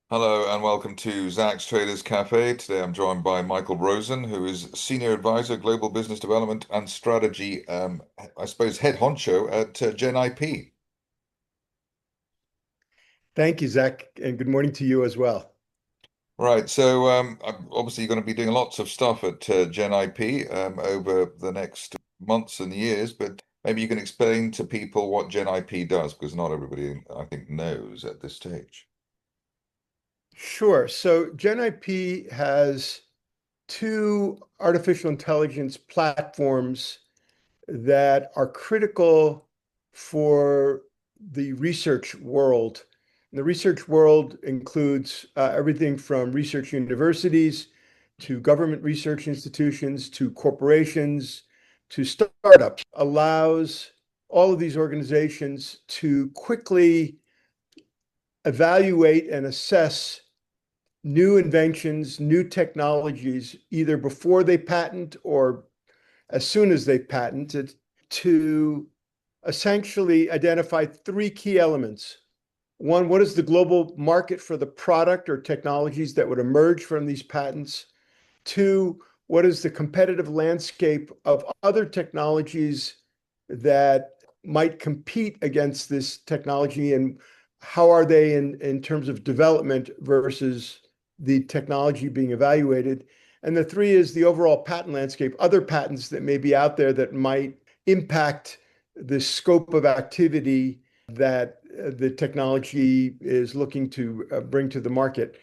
Hello and welcome to Zach's Traders Cafe. Today I'm joined by Michael Rosen, who is Senior Advisor, Global Business Development and Strategy, I suppose head honcho at GenIP. Thank you, Zach, and good morning to you as well. Right, so I'm obviously going to be doing lots of stuff at GenIP over the next months and years, but maybe you can explain to people what GenIP does, because not everybody, I think, knows at this stage. Sure. So GenIP has two artificial intelligence platforms that are critical for the research world. And the research world includes everything from research universities to government research institutions to corporations to startups. Allows all of these organizations to quickly evaluate and assess new inventions, new technologies, either before they patent or as soon as they patent it, to essentially identify three key elements. One, what is the global market for the product or technologies that would emerge from these patents? Two, what is the competitive landscape of other technologies that might compete against this technology, and how are they in terms of development versus the technology being evaluated? And the three is the overall patent landscape, other patents that may be out there that might impact the scope of activity that the technology is looking to bring to the market.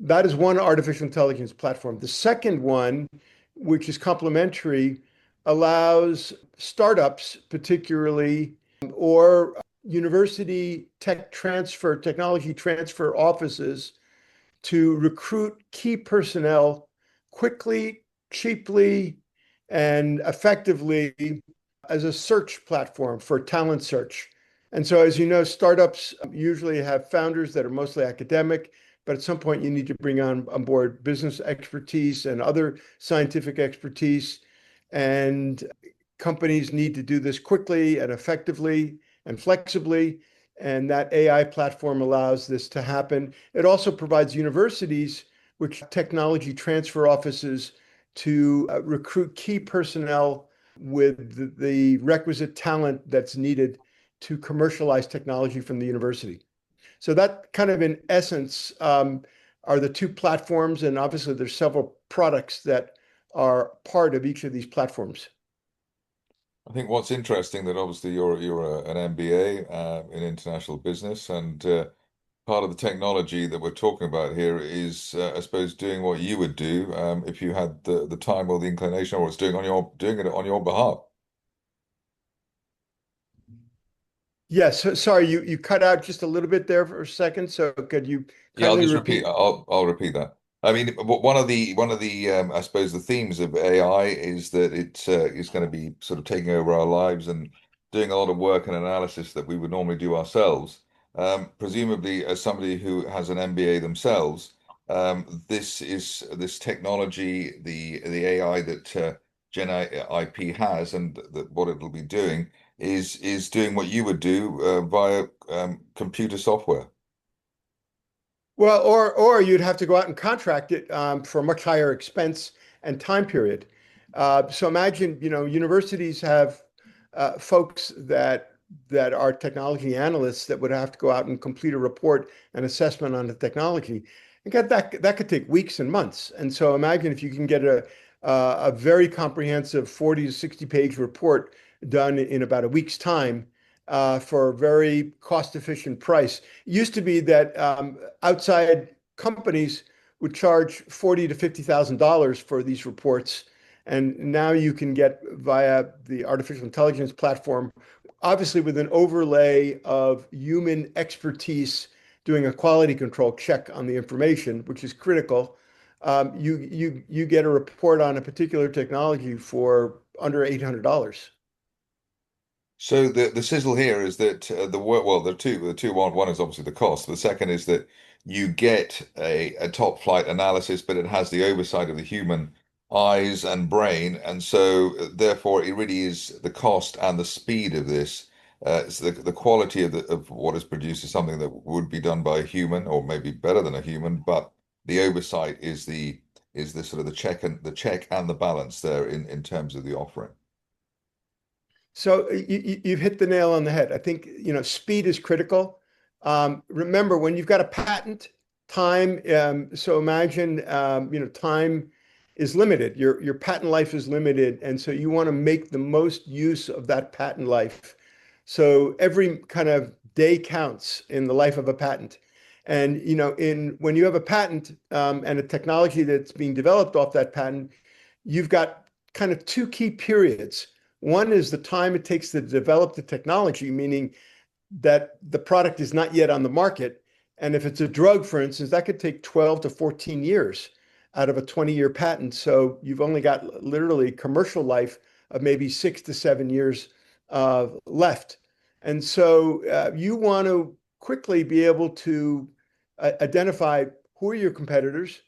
That is one artificial intelligence platform. The second one, which is complementary, allows startups, particularly, or university technology transfer offices to recruit key personnel quickly, cheaply, and effectively as a search platform for talent search. And so, as you know, startups usually have founders that are mostly academic, but at some point you need to bring on board business expertise and other scientific expertise. And companies need to do this quickly and effectively and flexibly. And that AI platform allows this to happen. It also provides universities, which technology transfer offices, to recruit key personnel with the requisite talent that's needed to commercialize technology from the university. So that kind of in essence are the two platforms, and obviously there's several products that are part of each of these platforms. I think what's interesting that obviously you're an MBA in international business, and part of the technology that we're talking about here is, I suppose, doing what you would do if you had the time or the inclination, or it's doing it on your behalf. Yes, sorry, you cut out just a little bit there for a second. So could you Yeah, I'll kindly just repeat. repeat? I'll repeat that. I mean, one of the I suppose the themes of AI is that it is going to be sort of taking over our lives and doing a lot of work and analysis that we would normally do ourselves. Presumably, as somebody who has an MBA themselves, this technology, the AI that GenIP has, and that what it'll be doing is doing what you would do via computer software. Well, or you'd have to go out and contract it for a much higher expense and time period. So imagine, universities have folks that are technology analysts that would have to go out and complete a report and assessment on the technology. And that could take weeks and months. And so imagine if you can get a very comprehensive 40 to 60 page report done in about a week's time for a very cost efficient price. It used to be that outside companies would charge $40,000 to $50,000 for these reports. And now you can get via the artificial intelligence platform, obviously with an overlay of human expertise doing a quality control check on the information, which is critical. You get a report on a particular technology for under $800. So the sizzle here is that the work, well, the two one is obviously the cost. The second is that you get a top flight analysis, but it has the oversight of the human eyes and brain, and so therefore it really is the cost and the speed of this So the quality of what is produced is something that would be done by a human, or maybe better than a human, but the oversight is the sort of the check and the balance there in terms of the offering. So you've hit the nail on the head. I think, speed is critical. Remember, when you've got a patent, time, so imagine, time is limited. Your patent life is limited. And so you want to make the most use of that patent life. So every kind of day counts in the life of a patent. And, when you have a patent, and a technology that's being developed off that patent, you've got kind of two key periods. One is the time it takes to develop the technology, meaning that the product is not yet on the market. And if it's a drug, for instance, that could take 12 to 14 years out of a 20-year patent. So you've only got literally commercial life of maybe 6 to 7 years left. And so you want to quickly be able to identify who are your competitors,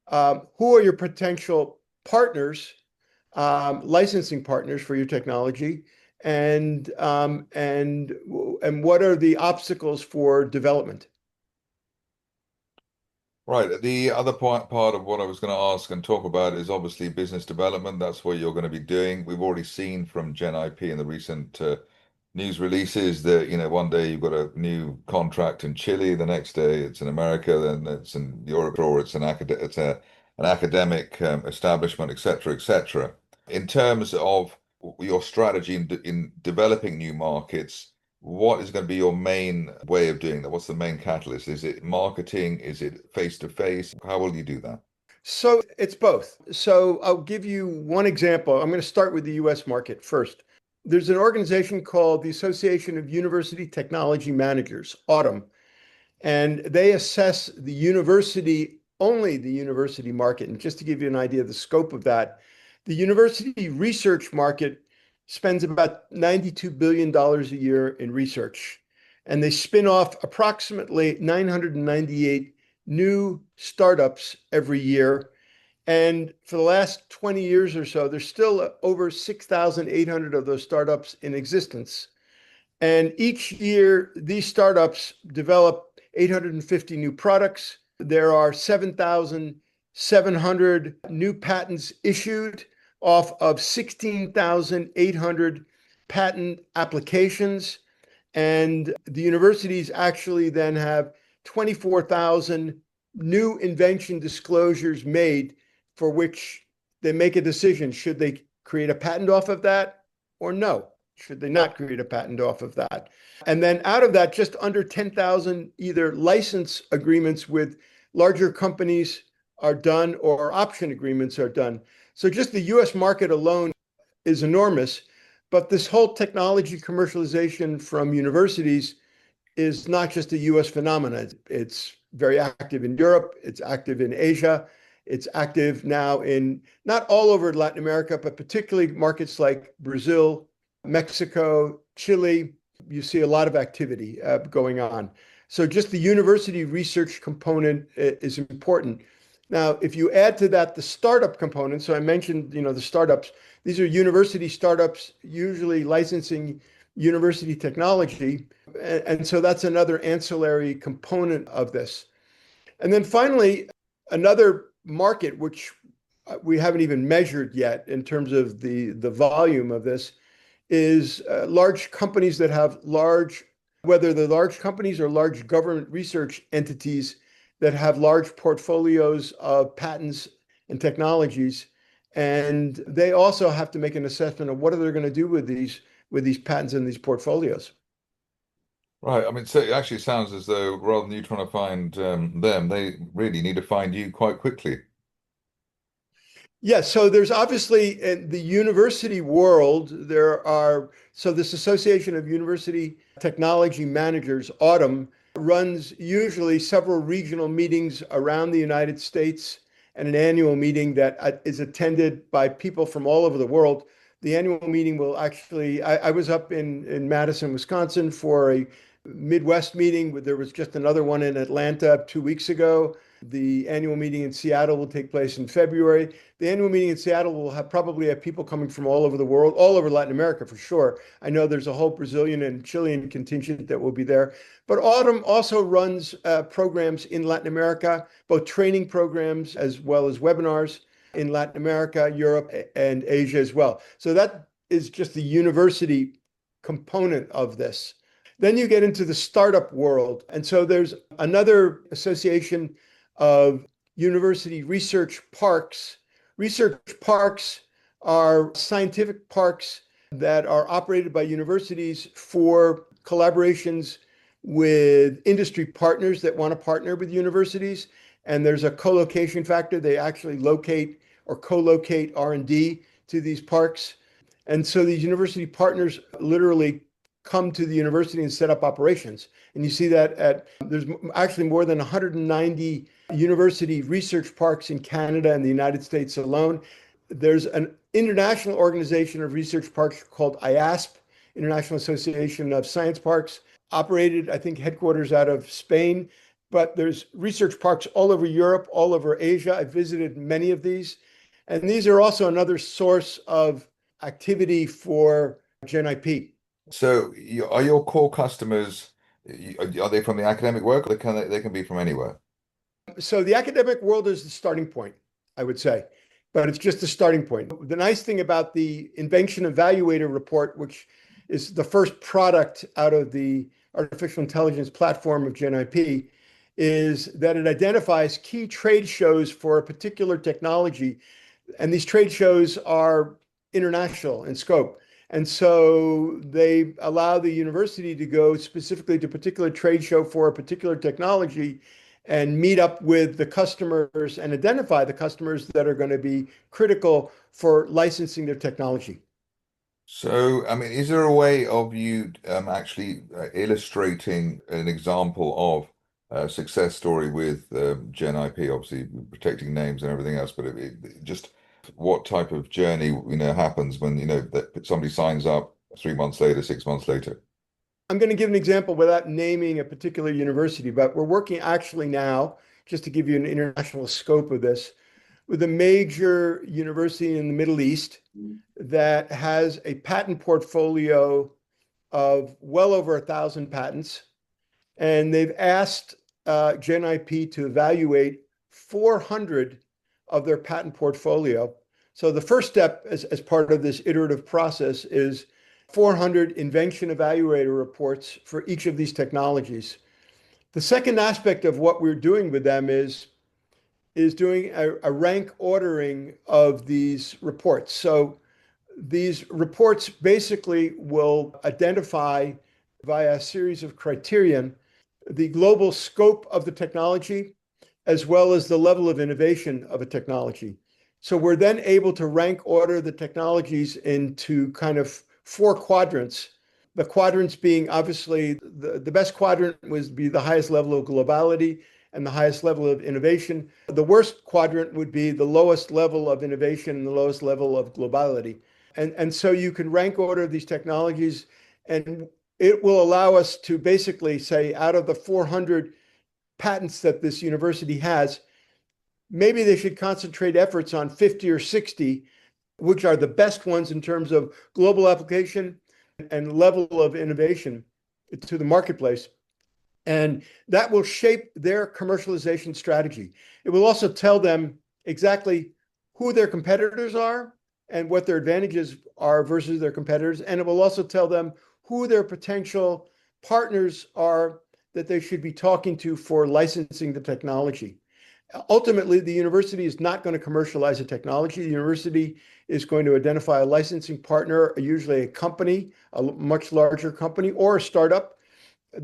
who are your potential partners, licensing partners for your technology, and what are the obstacles for development? Right. The other part of what I was going to ask and talk about is obviously business development. That's what you're going to be doing. We've already seen from GenIP in the recent news releases that, one day you've got a new contract in Chile, the next day it's in America, then it's in Europe, or an academic establishment, et cetera, et cetera. In terms of your strategy in developing new markets, what is going to be your main way of doing that? What's the main catalyst? Is it marketing? Is it face to face? How will you do that? So it's both. So I'll give you one example. I'm going to start with the US market first. There's an organization called the Association of University Technology Managers, AUTM, and they assess only the university market. And just to give you an idea of the scope of that, the university research market spends about $92 billion a year in research. And they spin off approximately 998 new startups every year. And for the last 20 years or so, there's still over 6,800 of those startups in existence. And each year, these startups develop 850 new products. There are 7,700 new patents issued off of 16,800 patent applications. And the universities actually then have 24,000 new invention disclosures made, for which they make a decision. Should they create a patent off of that or no? Should they not create a patent off of that? And then out of that, just under 10,000 either license agreements with larger companies are done, or option agreements are done. So just the US market alone is enormous. But this whole technology commercialization from universities is not just a US phenomenon. It's very active in Europe, it's active in Asia, it's active now in not all over Latin America, but particularly markets like Brazil, Mexico, Chile. You see a lot of activity going on. So just the university research component is important. Now, if you add to that the startup component, so I mentioned, the startups, these are university startups, usually licensing university technology. And so that's another ancillary component of this. And then finally, another market, which we haven't even measured yet in terms of the volume of this, is large companies that have whether they're large companies or large government research entities that have large portfolios of patents and technologies. And they also have to make an assessment of what are they going to do with these patents and these portfolios. Right. I mean, so it actually sounds as though rather than you trying to find them, they really need to find you quite quickly. Yeah, so there's obviously in the university world, so this Association of University Technology Managers, AUTM, runs usually several regional meetings around the United States, and an annual meeting that is attended by people from all over the world. The annual meeting will actually, I was up in Madison, Wisconsin for a Midwest meeting. There was just another one in Atlanta 2 weeks ago. The annual meeting in Seattle will take place in February. The annual meeting in Seattle will probably have people coming from all over the world, all over Latin America for sure. I know there's a whole Brazilian and Chilean contingent that will be there. But Autumn also runs programs in Latin America, both training programs as well as webinars in Latin America, Europe, and Asia as well. So that is just the university component of this. Then you get into the startup world. And so there's another association of university research parks. Research parks are scientific parks that are operated by universities for collaborations with industry partners that want to partner with universities. And there's a co-location factor. They actually locate or co-locate R&D to these parks. And so these university partners literally come to the university and set up operations. And you see that there's actually more than 190 university research parks in Canada and the United States alone. There's an international organization of research parks called IASP, International Association of Science Parks, operated, I think, headquarters out of Spain. But there's research parks all over Europe, all over Asia. I visited many of these. And these are also another source of activity for GenIP. So, are your core customers, are they from the academic world, or they can be from anywhere? So the academic world is the starting point, I would say, but it's just the starting point. The nice thing about the Invention Evaluator report, which is the first product out of the artificial intelligence platform of GenIP, is that it identifies key trade shows for a particular technology. And these trade shows are international in scope. And so they allow the university to go specifically to a particular trade show for a particular technology and meet up with the customers and identify the customers that are going to be critical for licensing their technology. So, I mean, is there a way of you actually illustrating an example of a success story with GenIP, obviously protecting names and everything else, but just what type of journey, happens when, that somebody signs up 3 months later, 6 months later? I'm going to give an example without naming a particular university, but we're working actually now, just to give you an international scope of this, with a major university in the Middle East that has a patent portfolio of well over 1,000 patents. And they've asked GenIP to evaluate 400 of their patent portfolio. So the first step as part of this iterative process is 400 invention evaluator reports for each of these technologies. The second aspect of what we're doing with them is doing a rank ordering of these reports. So these reports basically will identify via a series of criterion the global scope of the technology, as well as the level of innovation of a technology. So we're then able to rank order the technologies into kind of 4 quadrants. The quadrants being obviously the best quadrant would be the highest level of globality and the highest level of innovation. The worst quadrant would be the lowest level of innovation and the lowest level of globality. And so you can rank order these technologies, and it will allow us to basically say out of the 400 patents that this university has, maybe they should concentrate efforts on 50 or 60, which are the best ones in terms of global application and level of innovation to the marketplace. And that will shape their commercialization strategy. It will also tell them exactly who their competitors are and what their advantages are versus their competitors. And it will also tell them who their potential partners are that they should be talking to for licensing the technology. Ultimately, the university is not going to commercialize the technology. The university is going to identify a licensing partner, usually a company, a much larger company, or a startup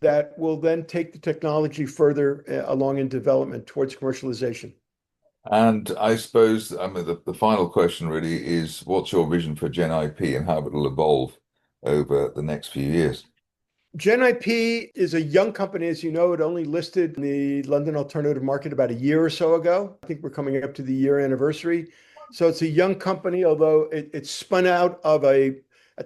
that will then take the technology further along in development towards commercialization. And I suppose, I mean, the final question really is, what's your vision for GenIP and how it will evolve over the next few years? GenIP is a young company, as you know. It only listed in the London alternative market about a year or so ago. I think we're coming up to the year anniversary. So it's a young company, although it's spun out of a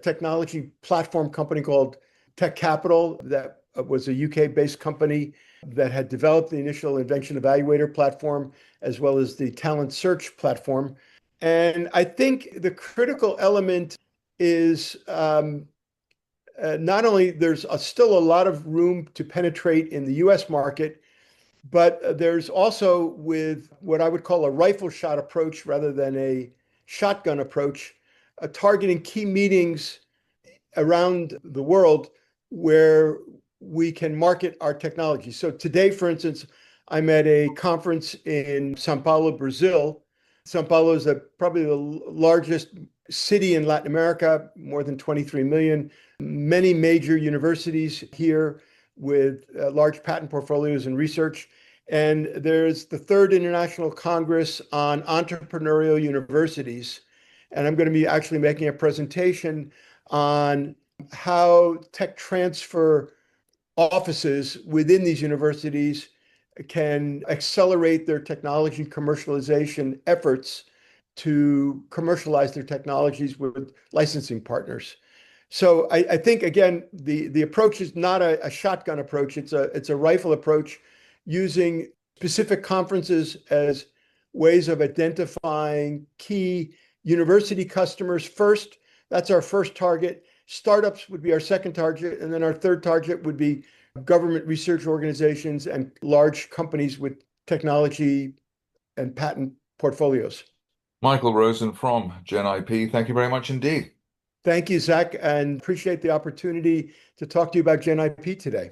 technology platform company called Tech Capital that was a UK-based company that had developed the initial invention evaluator platform as well as the talent search platform. And I think the critical element is not only there's still a lot of room to penetrate in the US market, but there's also with what I would call a rifle shot approach rather than a shotgun approach, targeting key meetings around the world where we can market our technology. So today, for instance, I'm at a conference in Sao Paulo, Brazil. Sao Paulo is probably the largest city in Latin America, more than 23 million, many major universities here with large patent portfolios and research. And there's the third International Congress on Entrepreneurial Universities. And I'm going to be actually making a presentation on how tech transfer offices within these universities can accelerate their technology commercialization efforts to commercialize their technologies with licensing partners. So I think again the approach is not a shotgun approach. It's a rifle approach using specific conferences as ways of identifying key university customers first. That's our first target. Startups would be our second target, and then our third target would be government research organizations and large companies with technology and patent portfolios. Michael Rosen from GenIP, thank you very much indeed. Thank you, Zach, and appreciate the opportunity to talk to you about GenIP today.